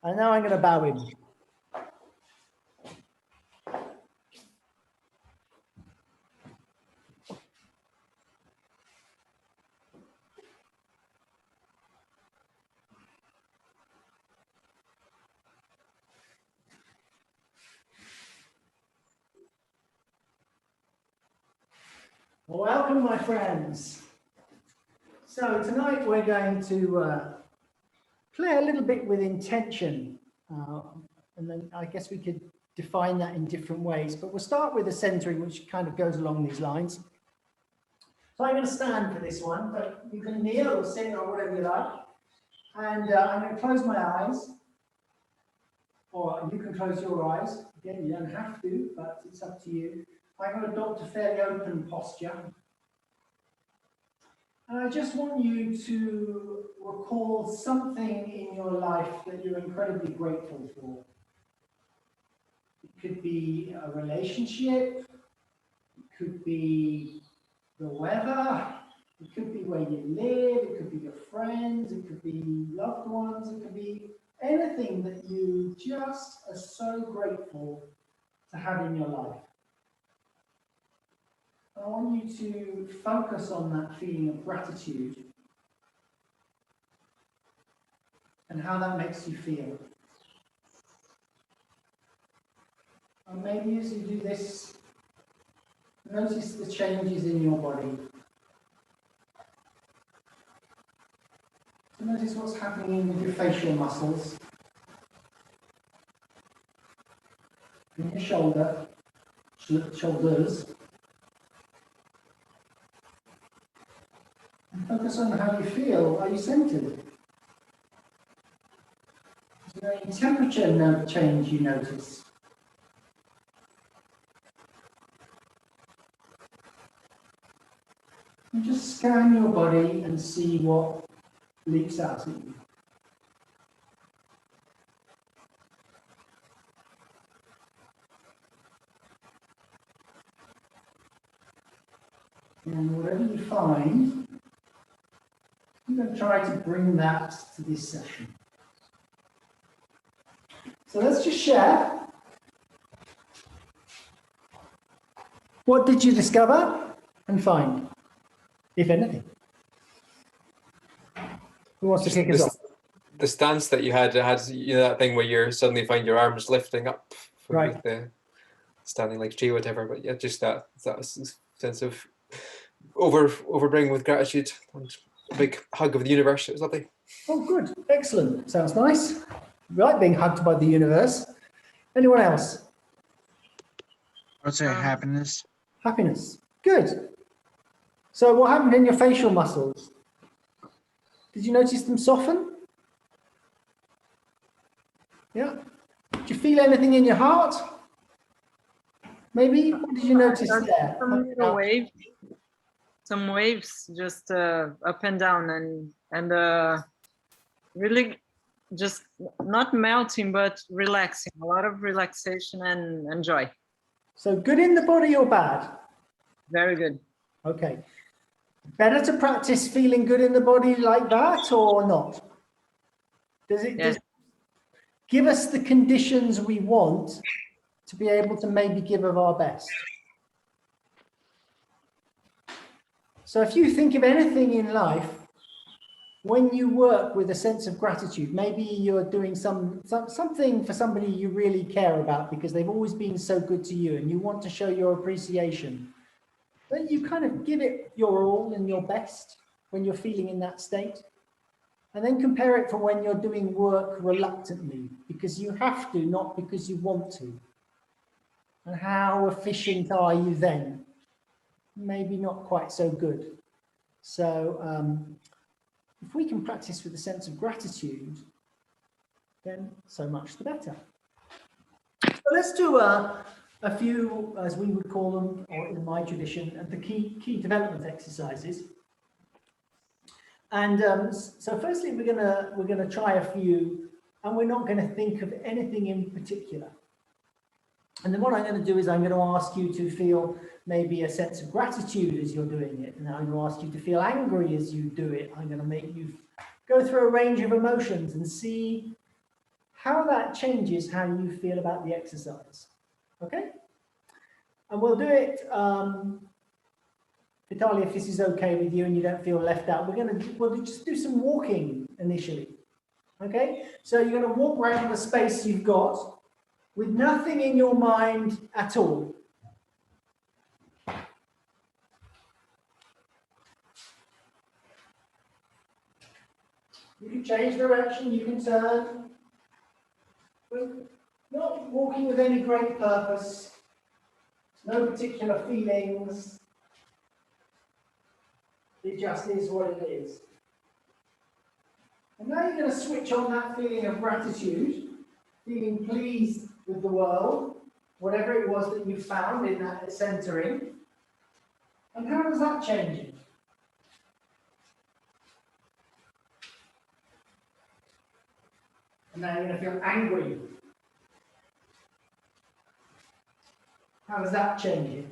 And now I'm going to bow in. Welcome, my friends. So tonight we're going to play a little bit with intention, and then I guess we could define that in different ways, but we'll start with the centering, which kind of goes along these lines. So I'm going to stand for this one, but you can kneel or sit or whatever you like, and I'm going to close my eyes, or you can close your eyes. Again, you don't have to, but it's up to you. I'm going to adopt a fairly open posture. And I just want you to recall something in your life that you're incredibly grateful for. It could be a relationship, it could be the weather, it could be where you live, it could be your friends, it could be loved ones, it could be anything that you just are so grateful to have in your life. I want you to focus on that feeling of gratitude and how that makes you feel. And maybe as you do this, notice the changes in your body. So notice what's happening with your facial muscles, in your shoulders. And focus on how you feel. Are you centered? Is there any temperature change you notice? And just scan your body and see what leaps out at you. And whatever you find, I'm going to try to bring that to this session. So let's just share. What did you discover and find, if anything? Who wants to kick us off? The stance that you had that thing where you suddenly find your arms lifting up from right. the standing like tree, whatever. But yeah, just that sense of overbringing with gratitude and a big hug of the universe. It was lovely. Oh, good, excellent. Sounds nice. Right, being hugged by the universe. Anyone else? I'd say happiness. Happiness. Good. So what happened in your facial muscles? Did you notice them soften? Yeah. Did you feel anything in your heart? Maybe? What did you notice there? Some waves just up and down and really just not melting, but relaxing. A lot of relaxation and joy. So good in the body or bad? Very good. Okay. Better to practice feeling good in the body like that or not? Does it give us the conditions we want to be able to maybe give of our best? So if you think of anything in life, when you work with a sense of gratitude, maybe you're doing something for somebody you really care about because they've always been so good to you and you want to show your appreciation. Then you kind of give it your all and your best when you're feeling in that state. And then compare it for when you're doing work reluctantly, because you have to, not because you want to. And how efficient are you then? Maybe not quite so good. So if we can practice with a sense of gratitude, then so much the better. So let's do a few, as we would call them, or in my tradition, the key development exercises. And so firstly, we're gonna try a few, and we're not going to think of anything in particular. And then what I'm going to do is I'm going to ask you to feel maybe a sense of gratitude as you're doing it. And I'm going to ask you to feel angry as you do it. I'm going to make you go through a range of emotions and see how that changes how you feel about the exercise. Okay? And we'll do it, Vitaly, if this is okay with you and you don't feel left out, we'll just do some walking initially. Okay? So you're going to walk around the space you've got with nothing in your mind at all. You can change direction, you can turn. But not walking with any great purpose, no particular feelings. It just is what it is. And now you're going to switch on that feeling of gratitude, feeling pleased with the world, whatever it was that you found in that centering. And how does that change it? And now you're going to feel angry. How does that change it?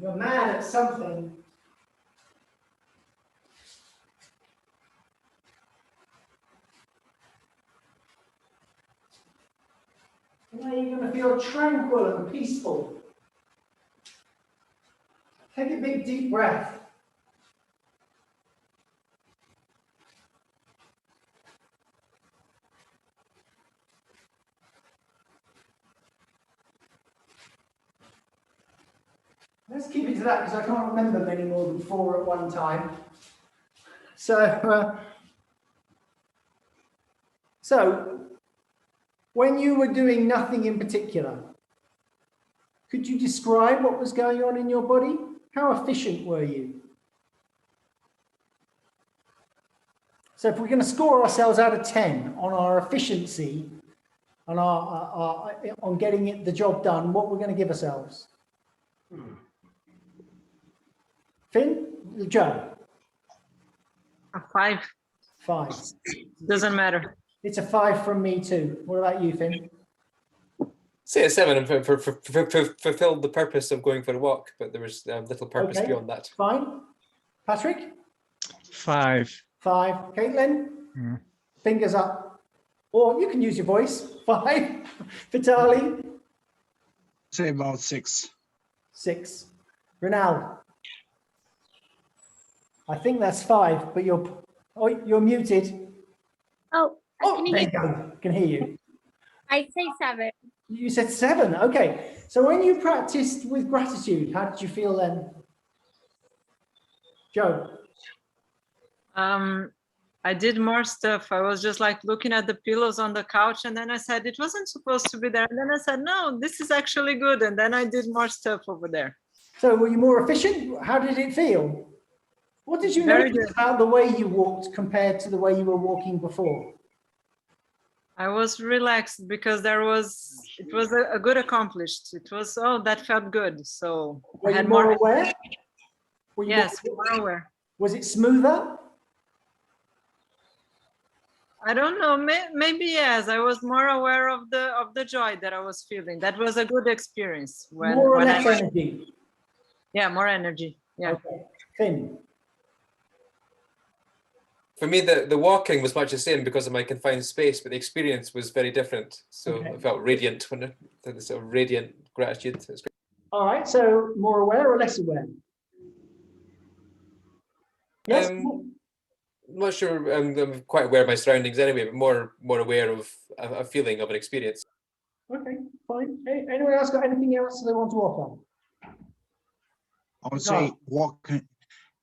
You're mad at something. And now you're going to feel tranquil and peaceful. Take a big deep breath. Let's keep it to that because I can't remember many more than 4 at one time. So when you were doing nothing in particular, could you describe what was going on in your body? How efficient were you? So if we're going to score ourselves out of 10 on our efficiency, on on getting the job done, what we're going to give ourselves? Finn? Joe? A 5. 5. Doesn't matter. It's a 5 from me too. What about you, Finn? Say a 7 and fulfilled the purpose of going for a walk, but there was little purpose Okay, beyond that. Fine. Patrick? 5. 5. Caitlin? Fingers up. Or you can use your voice. 5. Vitaly? Say about 6. 6. Ronald? I think that's 5, but you're muted. Oh, can you there hear you go. Can hear you. I say 7. You said 7. Okay. So when you practiced with gratitude, how did you feel then? Joe? I did more stuff. I was just like looking at the pillows on the couch, and then I said it wasn't supposed to be there. And then I said, no, this is actually good. And then I did more stuff over there. So were you more efficient? How did it feel? What did you Very notice good. about the way you walked compared to the way you were walking before? I was relaxed because it was a good accomplished. It was, that felt good. So Were I you had more aware? Were you yes, more, more aware. was it smoother? I don't know. Maybe yes. I was more aware of the joy that I was feeling. That was a good experience. More or less energy? Yeah, more energy. Yeah. Okay. Finn? For me, the walking was much the same because of my confined space, but the experience was very different. So Okay. I felt radiant when I had this sort of radiant gratitude. All right. So more aware or less aware? Yes. I'm not sure. I'm quite aware of my surroundings anyway, but more aware of a feeling of an experience. Okay. Fine. Anyone else got anything else they want to offer? I would say walking,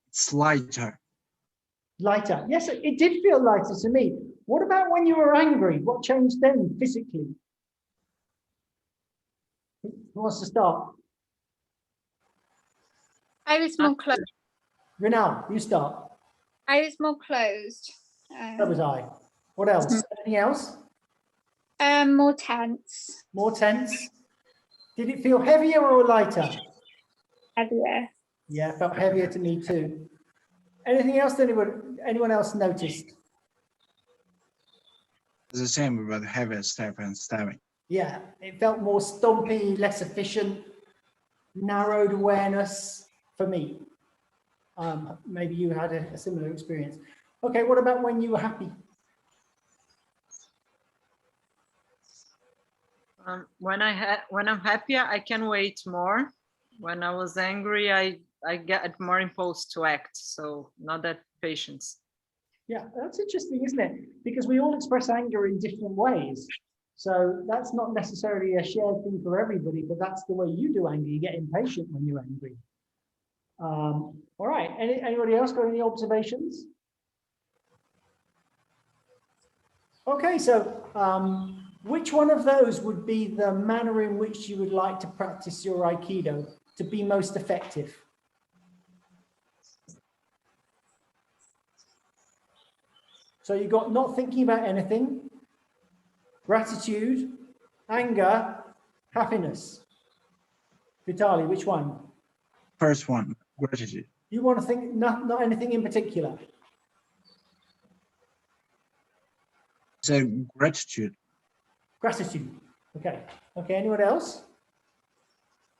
it's lighter. Lighter. Yes, it did feel lighter to me. What about when you were angry? What changed then physically? Who wants to start? I was more closed. Renal, you start. I was more closed. That was I. What else? Anything else? More tense. More tense? Did it feel heavier or lighter? Heavier. Yeah, it felt heavier to me too. Anything else that anyone else noticed? It's the same with heavy step and stabbing. Yeah, it felt more stompy, less efficient, narrowed awareness for me. Maybe you had a similar experience. Okay, what about when you were happy? When I'm happy, I can wait more. When I was angry, I get more impulse to act. So not that patience. Yeah, that's interesting, isn't it? Because we all express anger in different ways. So that's not necessarily a shared thing for everybody, but that's the way you do anger. You get impatient when you're angry. All right. Anybody else got any observations? Okay, so which one of those would be the manner in which you would like to practice your Aikido to be most effective? So you got not thinking about anything, gratitude, anger, happiness. Vitali, which one? First one, gratitude. You want to think not anything in particular? So gratitude. Gratitude. Okay. Okay, anyone else?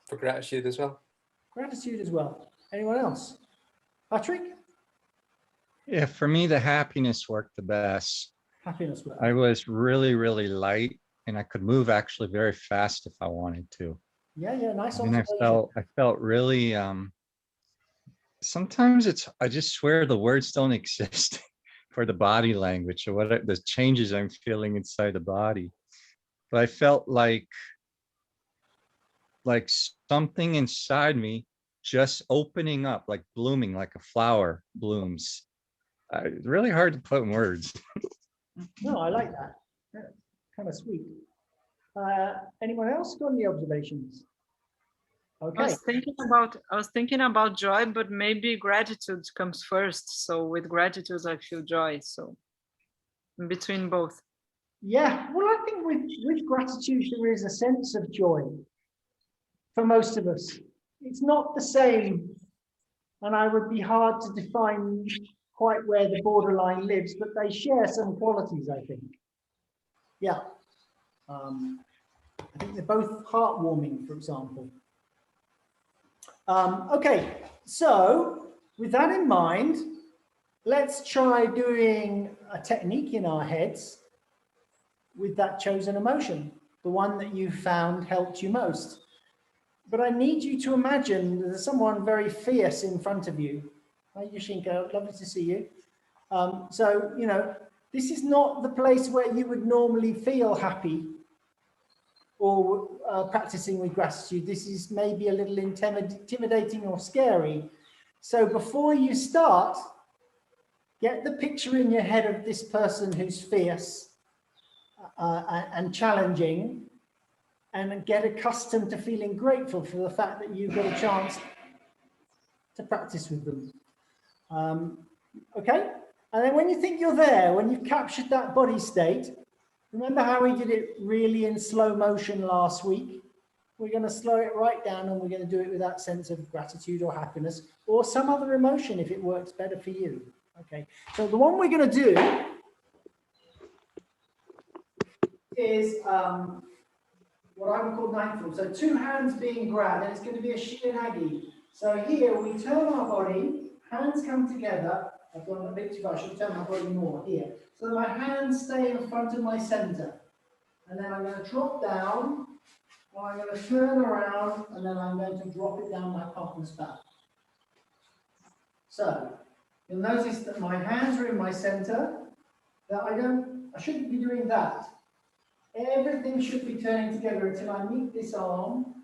For gratitude as well. Gratitude as well. Anyone else? Patrick? Yeah, for me, the happiness worked the best. Happiness work. I was really, really light and I could move actually very fast if I wanted to. Yeah, nice And observation. I felt really, sometimes I just swear the words don't exist for the body language or what the changes I'm feeling inside the body. But I felt like something inside me just opening up, like blooming, like a flower blooms. It's really hard to put in words. No, I like that. Yeah, kind of sweet. Anyone else got any observations? I Okay. was thinking about joy, but maybe gratitude comes first. So with gratitude, I feel joy. So in between both. Yeah, well, I think with gratitude, there is a sense of joy for most of us. It's not the same, and I would be hard to define quite where the borderline lives, but they share some qualities, I think. Yeah. I think they're both heartwarming, for example. Okay, so with that in mind, let's try doing a technique in our heads with that chosen emotion, the one that you found helped you most. But I need you to imagine there's someone very fierce in front of you. Hi, Yashinka, lovely to see you. So, you know, this is not the place where you would normally feel happy or practicing with gratitude. This is maybe a little intimidating or scary. So before you start, get the picture in your head of this person who's fierce and challenging, and get accustomed to feeling grateful for the fact that you've got a chance to practice with them. Okay? And then when you think you're there, when you've captured that body state, remember how we did it really in slow motion last week? We're going to slow it right down and we're going to do it with that sense of gratitude or happiness or some other emotion if it works better for you. Okay, so the one we're going to do is what I would call mindful. So two hands being grabbed, and it's going to be a shinagi. So here we turn our body, hands come together. I've gone a bit too far, I should turn my body more here. So my hands stay in front of my center. And then I'm going to drop down, and I'm going to turn around, and then I'm going to drop it down my partner's back. So you'll notice that my hands are in my center, that I shouldn't be doing that. Everything should be turning together until I meet this arm,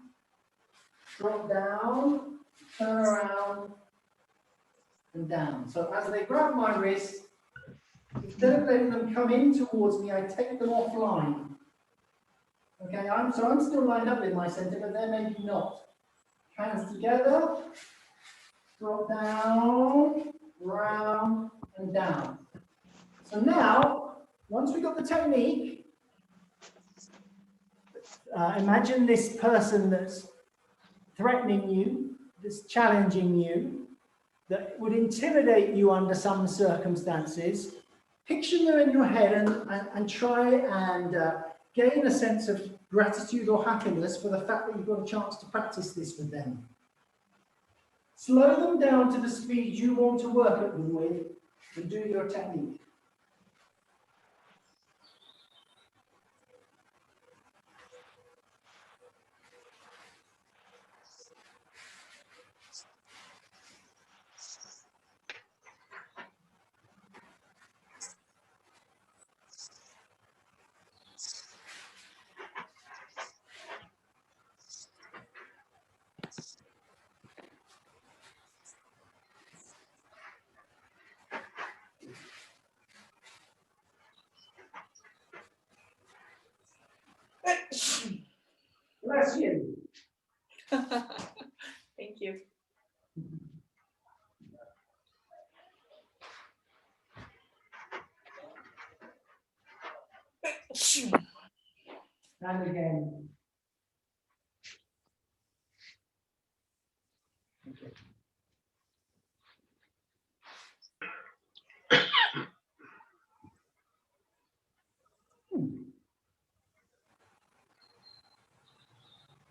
drop down, turn around, and down. So as they grab my wrist, instead of letting them come in towards me, I take them offline. Okay, I'm still lined up in my center, but they're maybe not. Hands together, drop down, round, and down. So now, once we got the technique, imagine this person that's threatening you, that's challenging you, that would intimidate you under some circumstances. Picture them in your head and try and gain a sense of gratitude or happiness for the fact that you've got a chance to practice this with them. Slow them down to the speed you want to work at them with and do your technique. Bless you. Thank you. And again.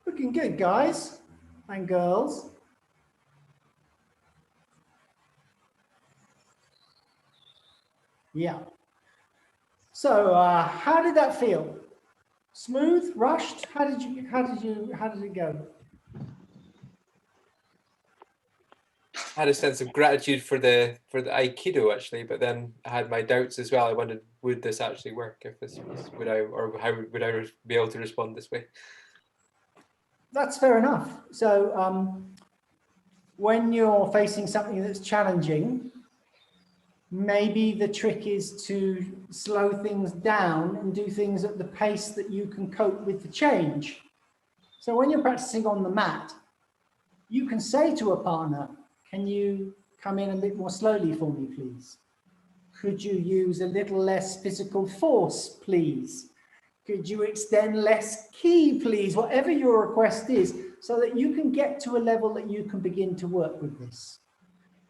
Looking good, guys and girls. Yeah. So, how did that feel? Smooth, rushed? How did it go? I had a sense of gratitude for the Aikido actually, but then I had my doubts as well. I wondered, would this actually work? If this was, would I, or how would I be able to respond this way? That's fair enough. So, when you're facing something that's challenging, maybe the trick is to slow things down and do things at the pace that you can cope with the change. So when you're practicing on the mat, you can say to a partner, can you come in a bit more slowly for me, please? Could you use a little less physical force, please? Could you extend less ki, please? Whatever your request is, so that you can get to a level that you can begin to work with this.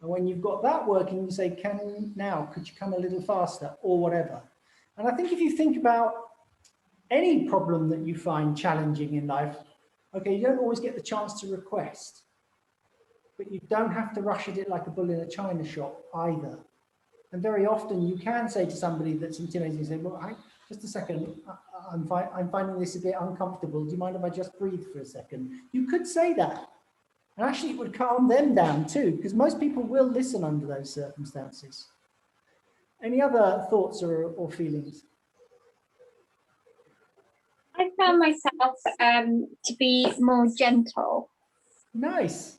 And when you've got that working, you say, could you come a little faster, or whatever. And I think if you think about any problem that you find challenging in life, okay, you don't always get the chance to request, but you don't have to rush at it like a bull in a china shop either. And very often you can say to somebody that's intimidating, say, well, just a second, I'm finding this a bit uncomfortable. Do you mind if I just breathe for a second? You could say that. And actually it would calm them down too, because most people will listen under those circumstances. Any other thoughts or feelings? I found myself to be more gentle, Nice.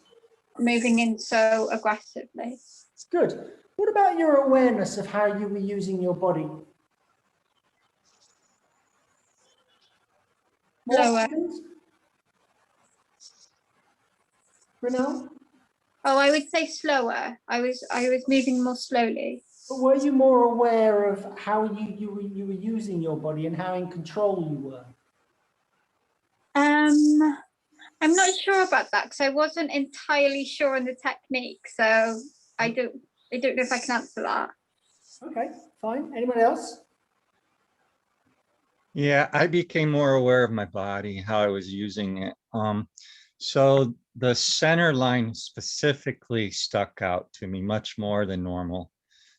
moving in so aggressively. It's good. What about your awareness of how you were using your body? Lower. Renelle? Oh, I would say slower. I was moving more slowly. But were you more aware of how you were using your body and how in control you were? I'm not sure about that because I wasn't entirely sure on the technique, so I don't know if I can answer that. Okay, fine. Anyone else? Yeah, I became more aware of my body, how I was using it. So the center line specifically stuck out to me much more than normal.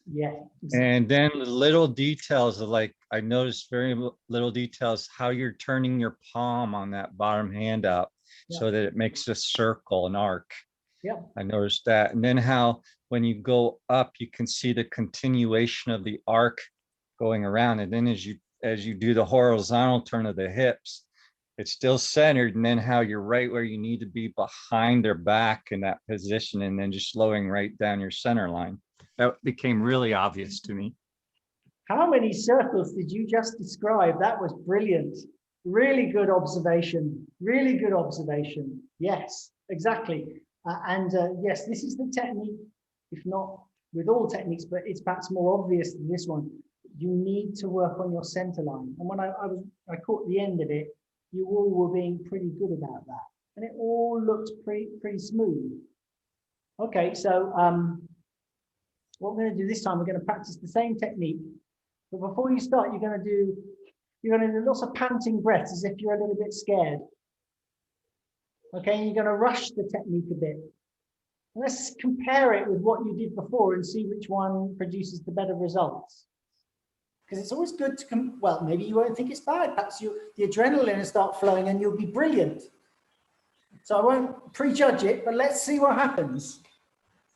Yeah. And then the little details of, like, I noticed very little details, how you're turning your palm on that bottom hand up so that it makes a circle, an arc. Yeah. I noticed that. And then how when you go up, you can see the continuation of the arc going around. And then as you do the horizontal turn of the hips, it's still centered, and then how you're right where you need to be behind their back in that position, and then just slowing right down your center line. That became really obvious to me. How many circles did you just describe? That was brilliant. Really good observation. Really good observation. Yes, exactly. Yes, this is the technique, if not with all techniques, but it's perhaps more obvious than this one. You need to work on your center line. And when I caught the end of it, you all were being pretty good about that. And it all looked pretty smooth. Okay, so what we're going to do this time, we're going to practice the same technique. But before you start, you're going to do lots of panting breaths as if you're a little bit scared. Okay, and you're going to rush the technique a bit. And let's compare it with what you did before and see which one produces the better results. Because it's always good to well, maybe you won't think it's bad. Perhaps the adrenaline will start flowing and you'll be brilliant. So I won't prejudge it, but let's see what happens.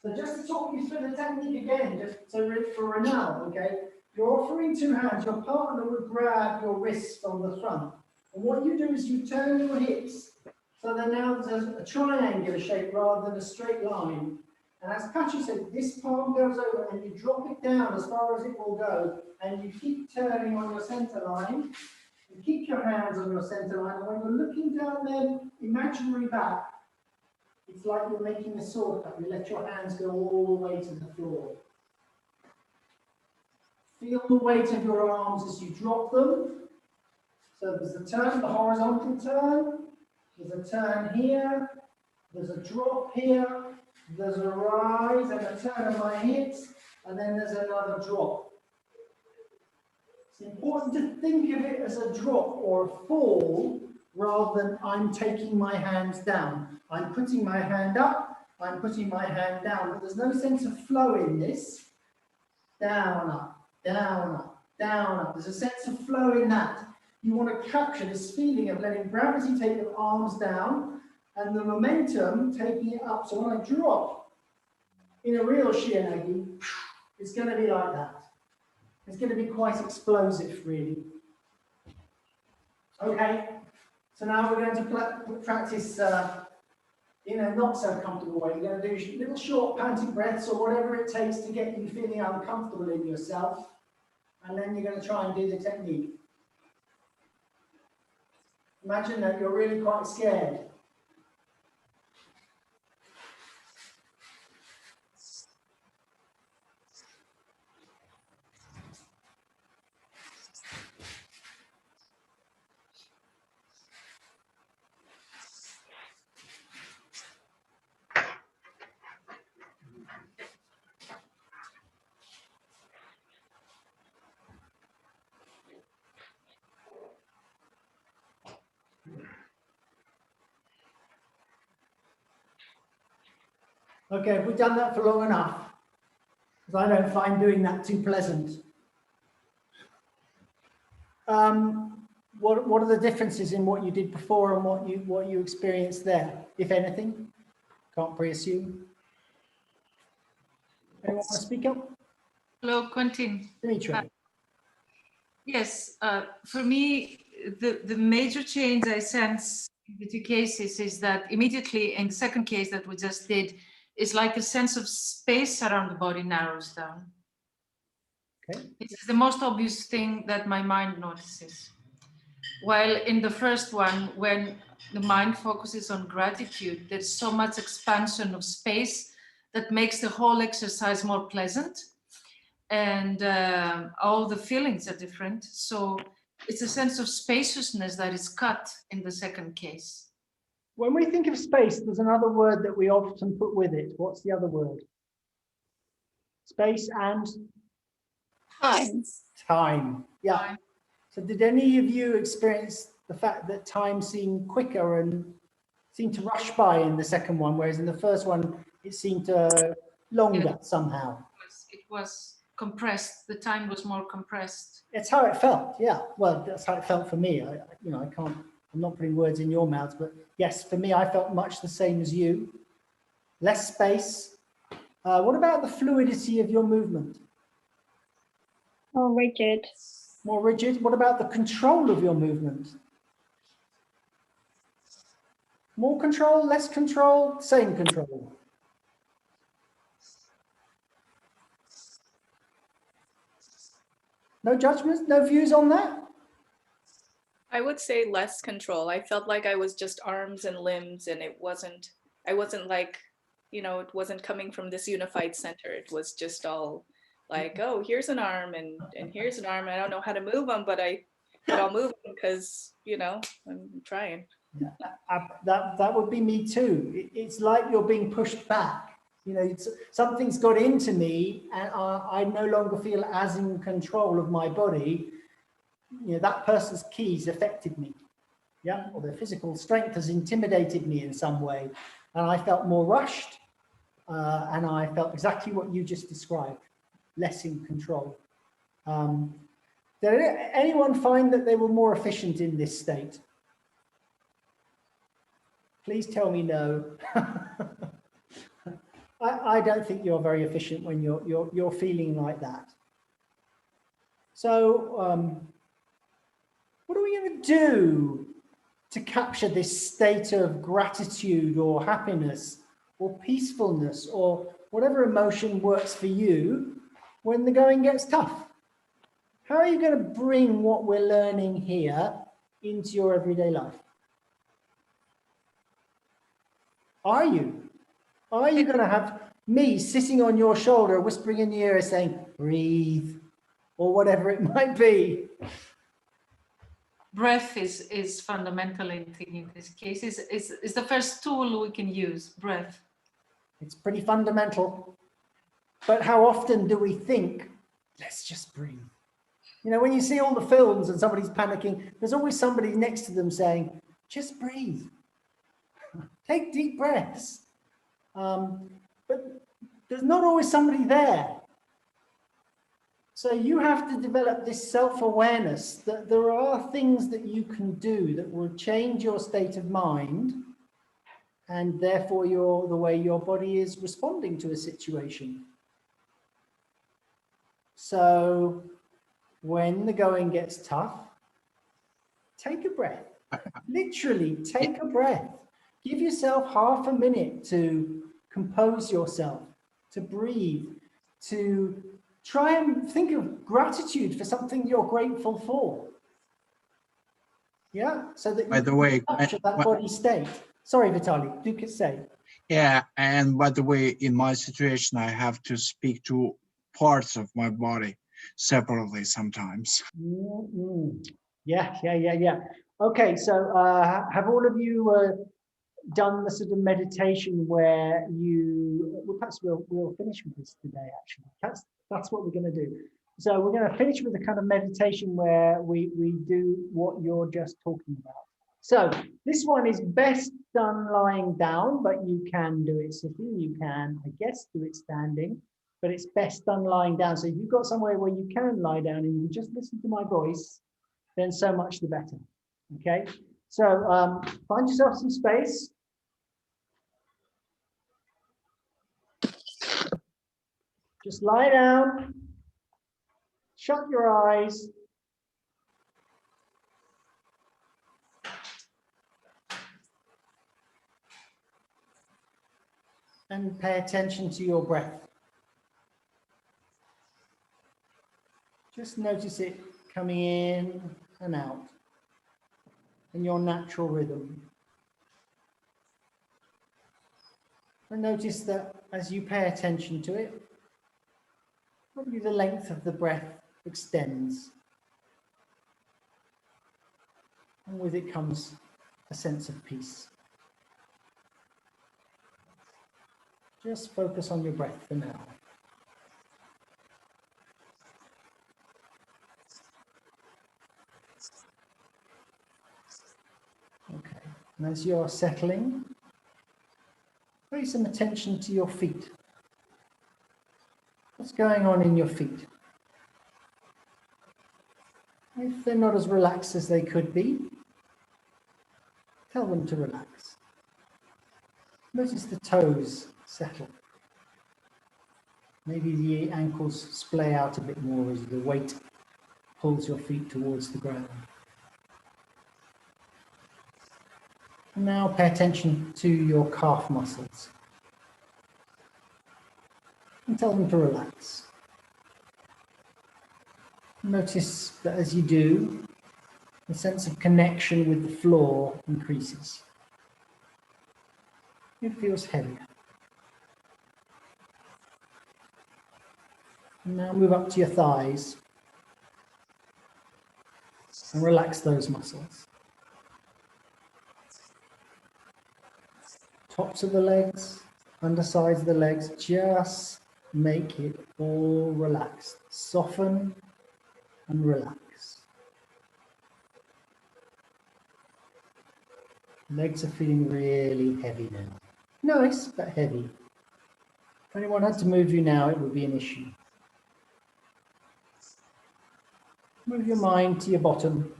So just to talk you through the technique again, just so for Renelle, okay? You're offering two hands. Your partner would grab your wrist on the front. And what you do is you turn your hips so that now there's a triangular shape rather than a straight line. And as Patchy said, this palm goes over and you drop it down as far as it will go. And you keep turning on your center line And keep your hands on your center line, and when you're looking down their imaginary back, it's like you're making a sword cut. You let your hands go all the way to the floor. Feel the weight of your arms as you drop them. So there's a turn, the horizontal turn. There's a turn here. There's a drop here. There's a rise and a turn of my hips. And then there's another drop. It's important to think of it as a drop or a fall rather than I'm taking my hands down. I'm putting my hand up. I'm putting my hand down. But there's no sense of flow in this. Down, up. Down, up, down, up. There's a sense of flow in that. You want to capture this feeling of letting gravity take your arms down and the momentum taking it up. So when I drop in a real shianagi, it's going to be like that. It's going to be quite explosive, really. Okay, so now we're going to practice in a not so comfortable way. You're going to do little short panting breaths or whatever it takes to get you feeling uncomfortable in yourself. And then you're going to try and do the technique. Imagine that you're really quite scared. Okay, have we done that for long enough? Because I don't find doing that too pleasant. What are the differences in what you did before and what you experienced there, if anything? Can't pre-assume. Anyone want to speak up? Hello, Quentin. Dimitri. Yes, for me, the major change I sense in the two cases is that immediately in the second case that we just did, is like a sense of space around the body narrows down. Okay. It's the most obvious thing that my mind notices. While in the first one, when the mind focuses on gratitude, there's so much expansion of space that makes the whole exercise more pleasant. And all the feelings are different. So it's a sense of spaciousness that is cut in the second case. When we think of space, there's another word that we often put with it. What's the other word? Space and? Time. Time. Yeah. Time. So did any of you experience the fact that time seemed quicker and seemed to rush by in the second one, whereas in the first one, it seemed longer somehow? It was compressed. The time was more compressed. It's how it felt, yeah. Well, that's how it felt for me. I'm not putting words in your mouths, but yes, for me, I felt much the same as you. Less space. What about the fluidity of your movement? More rigid. More rigid. What about the control of your movement? More control, less control, same control? No judgments, no views on that? I would say less control. I felt like I was just arms and limbs, and I wasn't like, it wasn't coming from this unified center. It was just all like, oh, here's an arm and here's an arm. I don't know how to move them, but I'll move them because, I'm trying. Yeah, that would be me too. It's like you're being pushed back. Something's got into me and I no longer feel as in control of my body. That person's keys affected me. Yeah, or their physical strength has intimidated me in some way. And I felt more rushed. And I felt exactly what you just described, less in control. Did anyone find that they were more efficient in this state? Please tell me no. I don't think you're very efficient when you're feeling like that. So what are we going to do to capture this state of gratitude or happiness or peacefulness or whatever emotion works for you when the going gets tough? How are you going to bring what we're learning here into your everyday life? Are you? Are you going to have me sitting on your shoulder, whispering in your ear, saying, breathe, or whatever it might be? Breath is fundamental in this case. Is the first tool we can use, breath. It's pretty fundamental. But how often do we think, let's just breathe? You know, when you see all the films and somebody's panicking, there's always somebody next to them saying, just breathe. Take deep breaths. But there's not always somebody there. So you have to develop this self-awareness that there are things that you can do that will change your state of mind, and therefore the way your body is responding to a situation. So when the going gets tough, take a breath. Literally take a breath. Give yourself half a minute to compose yourself, to breathe, to try and think of gratitude for something you're grateful for. Yeah, so that you By the way, capture that body state. Sorry, Vitaly, do say. yeah, and by the way, in my situation, I have to speak to parts of my body separately sometimes. Yeah. Okay, so have all of you done the sort of meditation where you, well, perhaps we'll finish with this today, actually. That's what we're going to do. So we're going to finish with a kind of meditation where we do what you're just talking about. So this one is best done lying down, but you can do it sitting. You can, I guess, do it standing, but it's best done lying down. So if you've got somewhere where you can lie down and you can just listen to my voice, then so much the better. Okay, so find yourself some space. Just lie down, shut your eyes. And pay attention to your breath. Just notice it coming in and out in your natural rhythm. And notice that as you pay attention to it, probably the length of the breath extends. And with it comes a sense of peace. Just focus on your breath for now. Okay, and as you're settling, pay some attention to your feet. What's going on in your feet? If they're not as relaxed as they could be, tell them to relax. Notice the toes settle. Maybe the ankles splay out a bit more as the weight pulls your feet towards the ground. And now pay attention to your calf muscles. And tell them to relax. Notice that as you do, the sense of connection with the floor increases. It feels heavier. And now move up to your thighs and relax those muscles. Tops of the legs, undersides of the legs, just make it all relaxed. Soften and relax. Legs are feeling really heavy now. Nice, but heavy. If anyone had to move you now, it would be an issue. Move your mind to your bottom.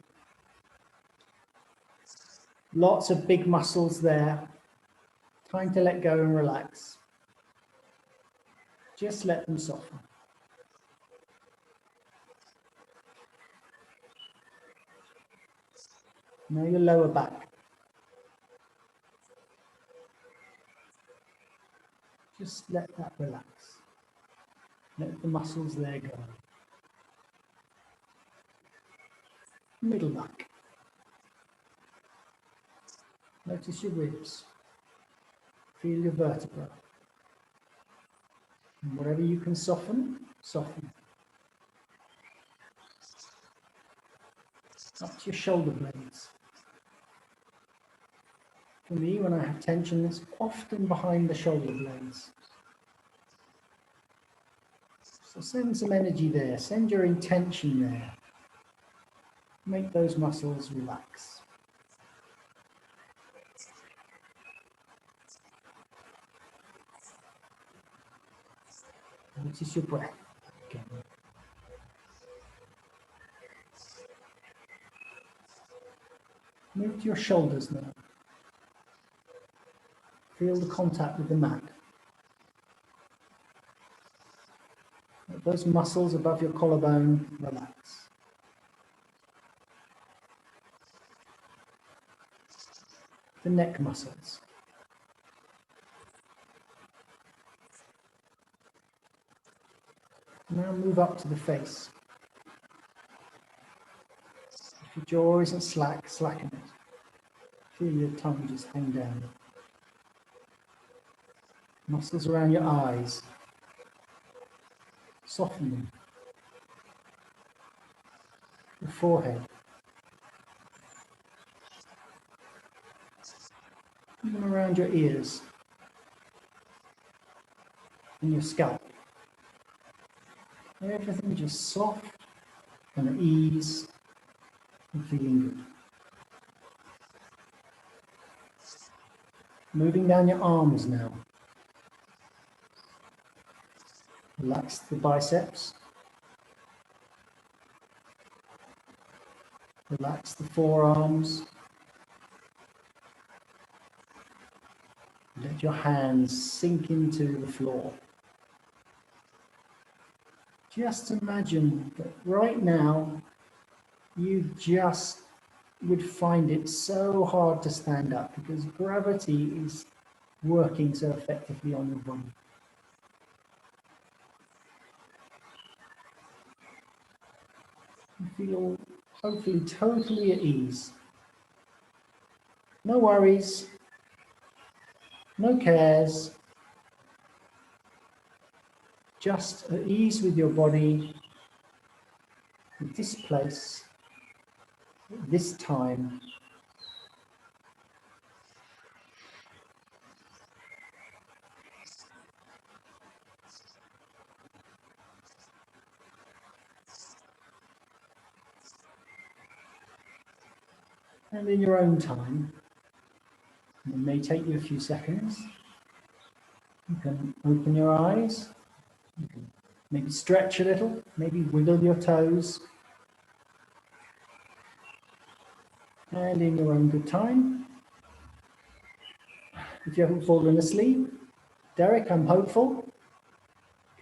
Lots of big muscles there. Time to let go and relax. Just let them soften. Now your lower back. Just let that relax. Let the muscles there go. middle back. Notice your ribs. Feel your vertebra. And whatever you can soften, soften. Up to your shoulder blades. For me, when I have tension, it's often behind the shoulder blades. So send some energy there. Send your intention there. Make those muscles relax. Notice your breath again. Move to your shoulders now. Feel the contact with the mat. Let those muscles above your collarbone relax. The neck muscles. Now move up to the face. If your jaw isn't slack, slacken it. Feel your tongue just hang down. Muscles around your eyes. Soften them. Your forehead. Even around your ears. And your scalp. Everything just soft and at ease and feeling good. Moving down your arms now. Relax the biceps. Relax the forearms. Let your hands sink into the floor. Just imagine that right now you just would find it so hard to stand up because gravity is working so effectively on your body. You feel hopefully totally at ease. No worries, no cares, just at ease with your body, at this place, at this time. And in your own time, it may take you a few seconds, you can open your eyes, you can maybe stretch a little, maybe wiggle your toes. And in your own good time, if you haven't fallen asleep, Derek, I'm hopeful,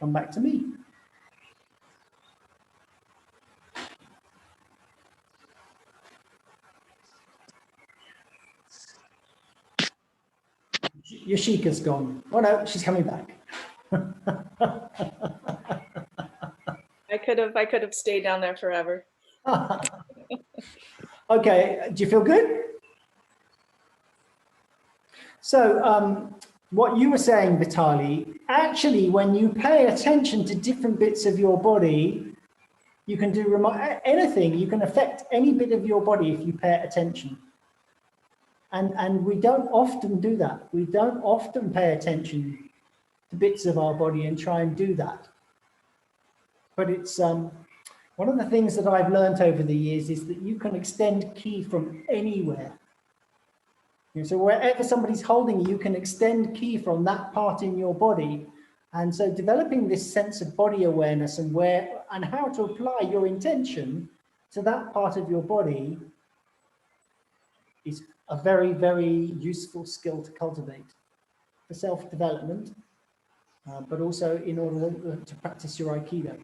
come back to me. Yashika's gone. Oh no, she's coming back. I could have stayed down there forever. Okay, do you feel good? So what you were saying, Vitali, actually when you pay attention to different bits of your body, you can do anything, you can affect any bit of your body if you pay attention. And we don't often do that. We don't often pay attention to bits of our body and try and do that. But it's one of the things that I've learned over the years is that you can extend ki from anywhere. So wherever somebody's holding you can extend ki from that part in your body. And so developing this sense of body awareness and how to apply your intention to that part of your body is a very, very useful skill to cultivate for self-development, but also in order to practice your Aikido.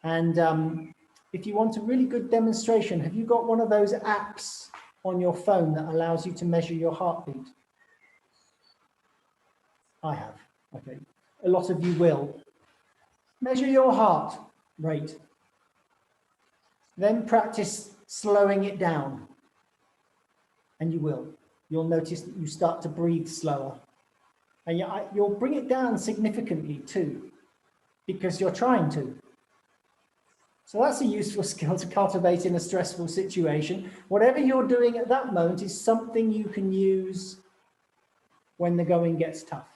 And if you want a really good demonstration, have you got one of those apps on your phone that allows you to measure your heartbeat? I have, okay. A lot of you will. Measure your heart rate. Then practice slowing it down. And you will. You'll notice that you start to breathe slower. And you'll bring it down significantly too, because you're trying to. So that's a useful skill to cultivate in a stressful situation. Whatever you're doing at that moment is something you can use when the going gets tough.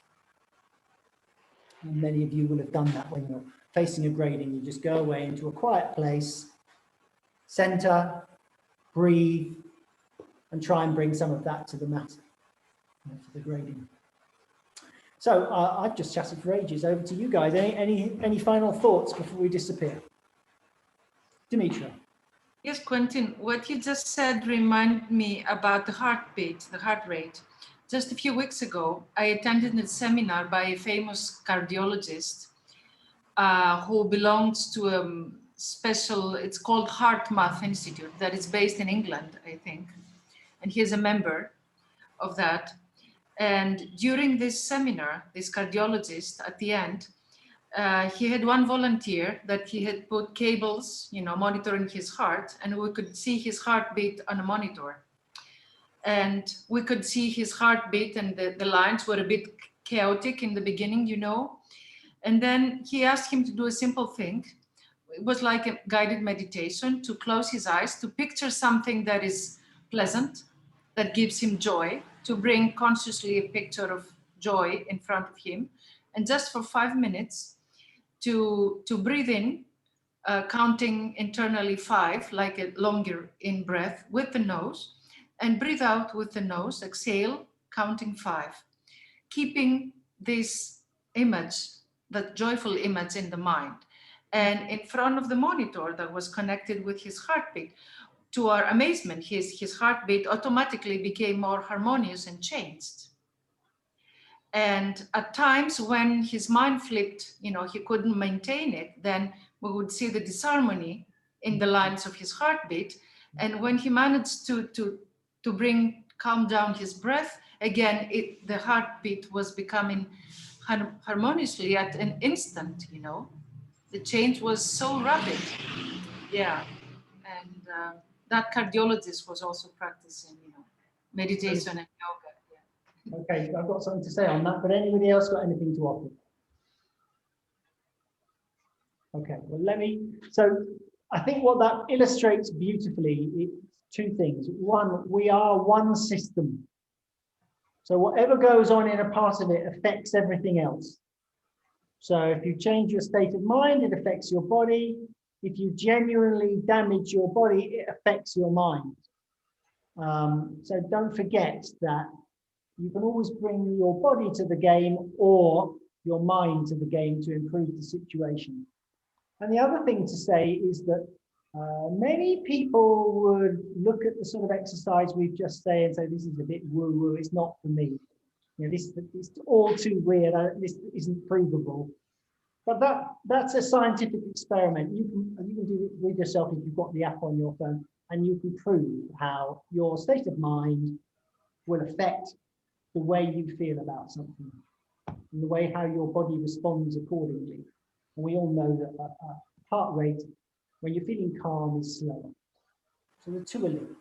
And many of you will have done that when you're facing a grading. You just go away into a quiet place, center, breathe, and try and bring some of that to the mat, for the grading. So I've just chatted for ages. Over to you guys. Any final thoughts before we disappear? Dimitra. Yes, Quentin, what you just said reminded me about the heartbeat, the heart rate. Just a few weeks ago, I attended a seminar by a famous cardiologist who belongs to a special, it's called Heart Math Institute, that is based in England, I think. And he is a member of that. And during this seminar, this cardiologist, at the end, he had one volunteer that he had put cables, monitoring his heart, and we could see his heartbeat on a monitor. And we could see his heartbeat, and the lines were a bit chaotic in the beginning, And then he asked him to do a simple thing. It was like a guided meditation, to close his eyes, to picture something that is pleasant, that gives him joy, to bring consciously a picture of joy in front of him. And just for 5 minutes, to breathe in, counting internally 5, like a longer in breath with the nose, and breathe out with the nose, exhale, counting 5. Keeping this image, that joyful image in the mind. And in front of the monitor that was connected with his heartbeat, to our amazement, his heartbeat automatically became more harmonious and changed. And at times when his mind flipped, he couldn't maintain it, then we would see the disharmony in the lines of his heartbeat. And when he managed to calm down his breath, again, the heartbeat was becoming harmoniously at an instant, The change was so rapid. Yeah. And that cardiologist was also practicing, meditation and yoga. Okay, I've got something to say on that, but anybody else got anything to offer? Okay, well, so I think what that illustrates beautifully is 2 things. One, we are one system. So whatever goes on in a part of it affects everything else. So if you change your state of mind, it affects your body. If you genuinely damage your body, it affects your mind. So don't forget that you can always bring your body to the game or your mind to the game to improve the situation. And the other thing to say is that many people would look at the sort of exercise we've just said and say, this is a bit woo-woo, it's not for me. This is all too weird, this isn't provable. But that's a scientific experiment. You can do it with yourself if you've got the app on your phone, and you can prove how your state of mind will affect the way you feel about something, and the way how your body responds accordingly. And we all know that heart rate, when you're feeling calm, is slower. So the 2 are linked.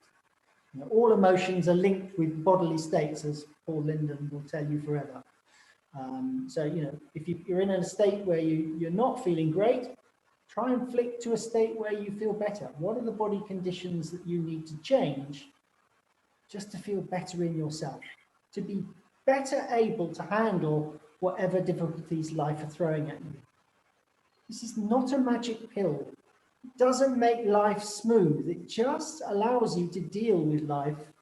All emotions are linked with bodily states, as Paul Linden will tell you forever. So, if you're in a state where you're not feeling great, try and flick to a state where you feel better. What are the body conditions that you need to change just to feel better in yourself, to be better able to handle whatever difficulties life are throwing at you? This is not a magic pill. It doesn't make life smooth. It just allows you to deal with life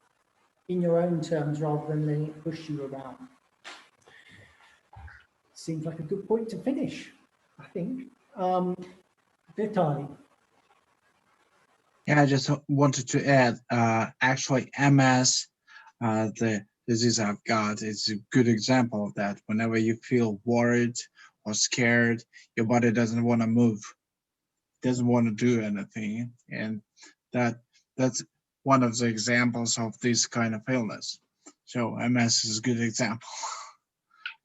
in your own terms rather than letting it push you around. Seems like a good point to finish, I think. Vitaly. Yeah, I just wanted to add, actually MS, the disease I've got, is a good example of that. Whenever you feel worried or scared, your body doesn't want to move, doesn't want to do anything. And that's one of the examples of this kind of illness. So MS is a good example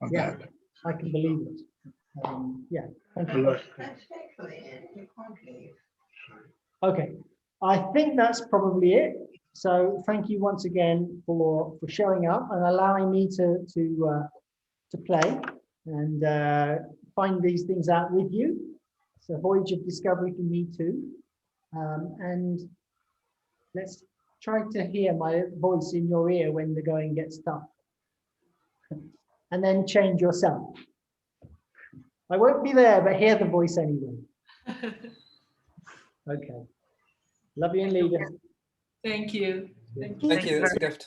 of that. I can believe it. Yeah, thank you. Okay, I think that's probably it. So thank you once again for showing up and allowing me to play and find these things out with you. It's a voyage of discovery for me too. And let's try to hear my voice in your ear when the going gets tough. And then change yourself. I won't be there, but hear the voice anyway. Okay. Love you and leave you. Thank you. Thank you. That's a gift.